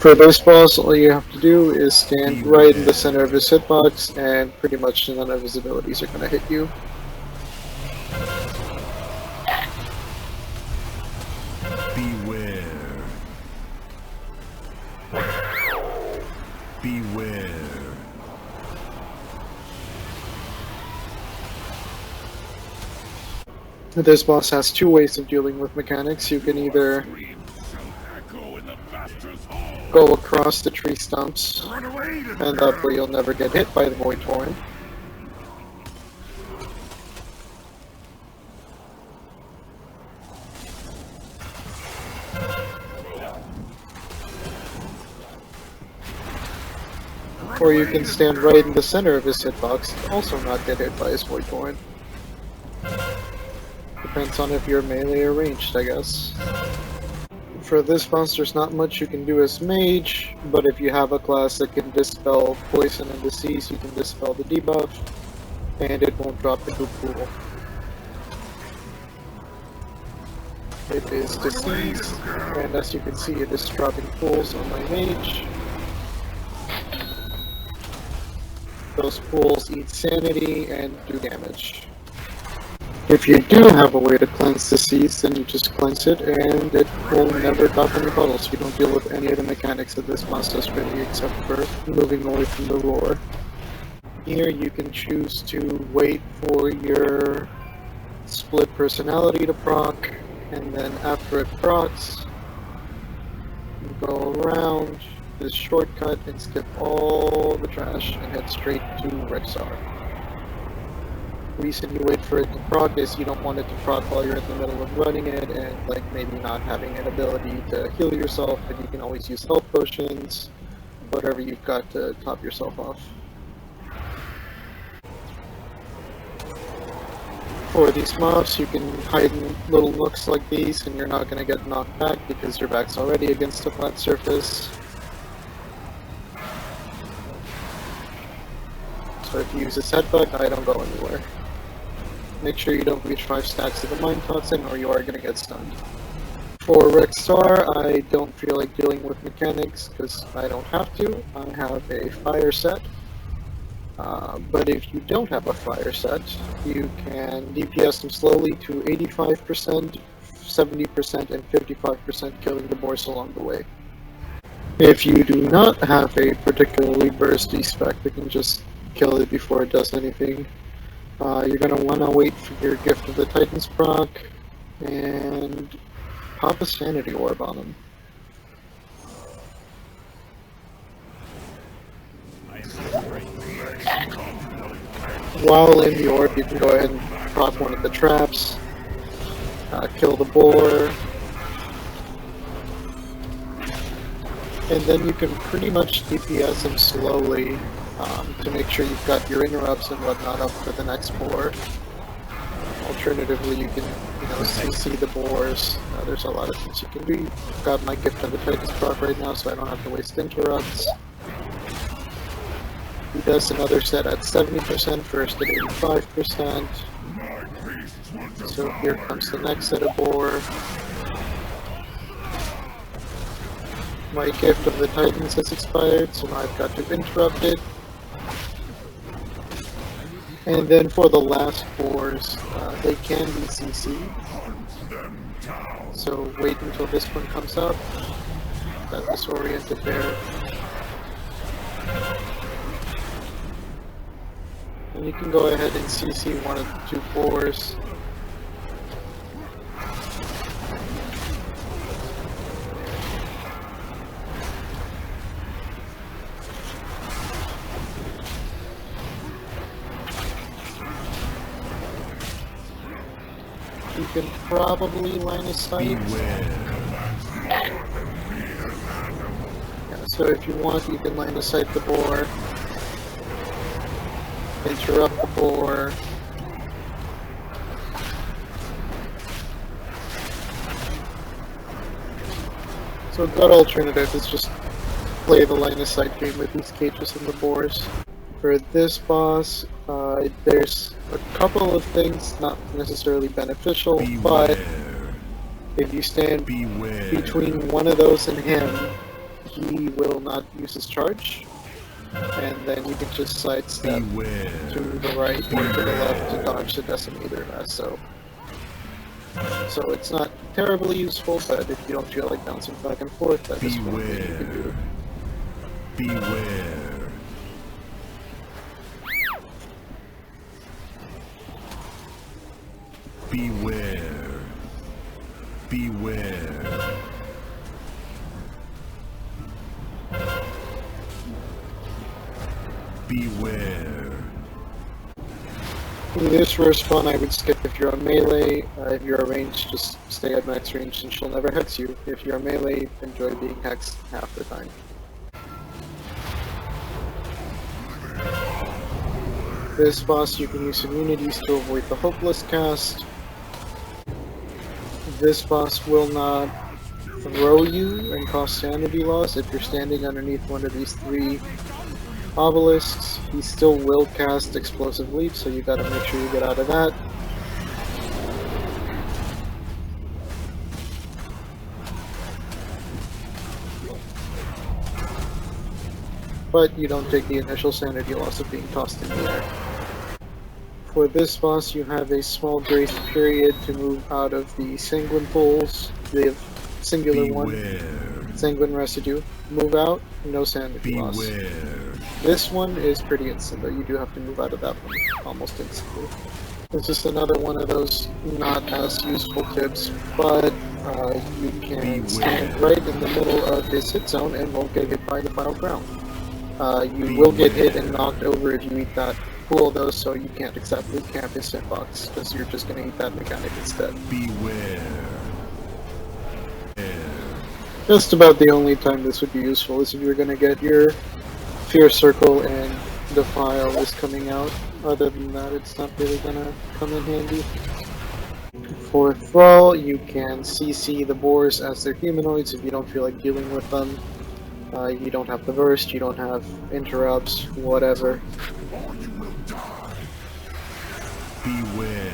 For this boss, all you have to do is stand right in the center of his hitbox, and pretty much none of his abilities are going to hit you. Beware. Beware. This boss has two ways of dealing with mechanics. You can either go across the tree stumps, and that way you'll never get hit by the Void Horn. Or you can stand right in the center of his hitbox and also not get hit by his Void Horn. Depends on if you're melee or ranged, I guess. For this boss, there's not much you can do as mage, but if you have a class that can dispel poison and disease, you can dispel the debuff, and it won't drop the goop pool. It is disease, and as you can see, it is dropping pools on my mage. Those pools eat sanity and do damage. If you do have a way to cleanse disease, then you just cleanse it, and it will never drop any bottles. You don't deal with any of the mechanics that this boss does really, except for moving away from the roar. Here you can choose to wait for your split personality to proc, and then after it procs, you go around this shortcut and skip all the trash and head straight to Rexxar. The reason you wait for it to proc is you don't want it to proc while you're in the middle of running it, and like maybe not having an ability to heal yourself, and you can always use health potions, whatever you've got to top yourself off. For these mobs, you can hide in little nooks like these, and you're not going to get knocked back because your back's already against a flat surface. So if you use a setback, I don't go anywhere. Make sure you don't reach 5 stacks of the Mind Toxin, or you are going to get stunned. For Rexxar, I don't feel like dealing with mechanics because I don't have to. I have a fire set. But if you don't have a fire set, you can DPS them slowly to 85%, 70%, and 55%, killing the boars along the way. If you do not have a particularly bursty spec that can just kill it before it does anything, you're going to want to wait for your Gift of the Titans proc and pop a Sanity Orb on them. While in the orb, you can go ahead and proc one of the traps, kill the boar, and then you can pretty much DPS him slowly to make sure you've got your interrupts and whatnot up for the next boar. Alternatively, you can, CC the boars. There's a lot of things you can do. I've got my Gift of the Titans proc right now, so I don't have to waste interrupts. He does another set at 70%, first at 85%. So here comes the next set of boar. My Gift of the Titans has expired, so now I've got to interrupt it. And then for the last boars, they can be CC'd. So wait until this one comes up. That disoriented bear. And you can go ahead and CC one of the 2 boars. You can probably line of sight. Yeah, so if you want, you can line of sight the boar. Interrupt the boar. So a good alternative is just play the line of sight game with these cages and the boars. For this boss, there's a couple of things not necessarily beneficial, but if you stand between one of those and him, he will not use his charge, and then you can just sidestep Beware. to the right or to the left to dodge the decimator lasso. So it's not terribly useful, but if you don't feel like bouncing back and forth, that is one thing you can do. Beware. Beware. Beware. Beware. This first one I would skip if you're on melee. If you're a range, just stay at max range and she'll never hex you. If you're melee, enjoy being hexed half the time. This boss you can use immunities to avoid the hopeless cast. This boss will not throw you and cause sanity loss if you're standing underneath one of these 3 obelisks. He still will cast explosive leap, so you gotta make sure you get out of that. But you don't take the initial sanity loss of being tossed in the air. For this boss, you have a small grace period to move out of the sanguine pools. They have singular Beware. one, sanguine residue. Move out, no sanity loss. Beware. This one is pretty instant, though. You do have to move out of that one almost instantly. It's just another one of those not as useful tips, but you can stand right in the middle of his hit zone and won't get hit by the final ground. You will get hit and knocked over if you eat that pool, though, so you can't exactly camp his hitbox, because you're just going to eat that mechanic instead. Beware. Just about the only time this would be useful is if you're going to get your Fear Circle and Defile is coming out. Other than that, it's not really going to come in handy. For Thrall, you can CC the boars as they're humanoids if you don't feel like dealing with them. You don't have the burst, you don't have interrupts, whatever. Beware.